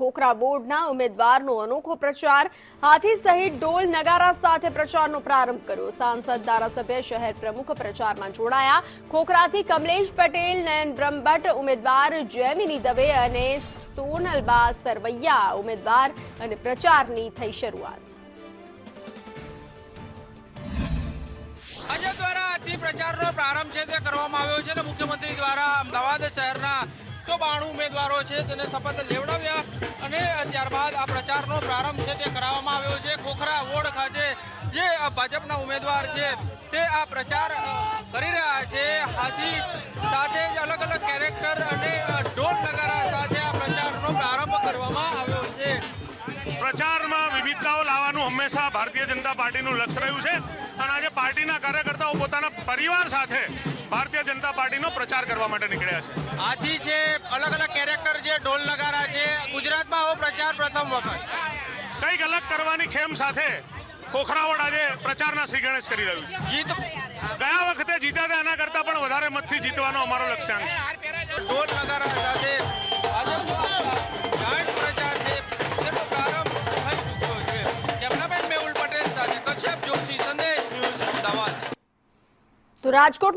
ખોખરા બોર્ડના ઉમેદવારનો અનોખો પ્રચાર હાથી સહિત ઢોલ નગારા સાથે પ્રચારનો પ્રારંભ કર્યો। સાંસદ ધારાસભ્ય શહેર પ્રમુખ પ્રચારમાં જોડાયા। ખોખરાથી કમલેશ પટેલ, નયન બ્રહ્મભટ્ટ ઉમેદવાર, જયમિની દવે અને સોનલબા સરવૈયા ઉમેદવાર અને પ્રચારની થઈ શરૂઆત। ભાજપ દ્વારા આજથી પ્રચારનો પ્રારંભ છે તે કરવામાં આવ્યો છે અને મુખ્યમંત્રી દ્વારા અમદાવાદ શહેરના 192 ઉમેદવારો છે તેને શપથ લેવડાવ્યા અને ત્યારબાદ આ પ્રચારનો પ્રારંભ છે તે કરાવવામાં આવ્યો છે। ખોખરા વોર્ડ ખાતે જે ભાજપના ઉમેદવાર છે તે આ પ્રચાર કરી રહ્યા છે। હાથી સાથે જ અલગ અલગ કેરેક્ટર અને ઢોલ નગારા સાથે આ પ્રચારનો પ્રારંભ કરવામાં આવ્યો છે। પ્રચારમાં વિવિધતાઓ લાવવાનું હંમેશા ભારતીય જનતા પાર્ટીનું લક્ષ્ય રહ્યું છે અને આજે પાર્ટીના કાર્યકર્તાઓ પોતાના પરિવાર સાથે ભારતીય જનતા પાર્ટીનો પ્રચાર કરવા માટે નીકળ્યા છે। હાથી છે, અલગ અલગ કેરેક્ટર છે, ઢોલ નગારા છે। ગુજરાતમાં આવો પ્રચાર પ્રથમ વખત કંઈક અલગ કરવાની ખેમ સાથે ખોખરાવડ આજે પ્રચારના શ્રી ગણેશ કરી રહ્યું છે। જીત ગયા વખતે જીત્યા હતા એના કરતાં પણ વધારે મતથી જીતવાનો અમારો લક્ષ્યાંક છે। ઢોલ નગારા સાથે ભાજપનો જાહેર પ્રચાર છે તેનો પ્રારંભ થઈ ચૂક્યો છે। કેમેરામેન મેહુલ પટેલ સાથે કશ્યપ જોશી, સંદેશ ન્યૂઝ, અમદાવાદ। તો રાજકોટ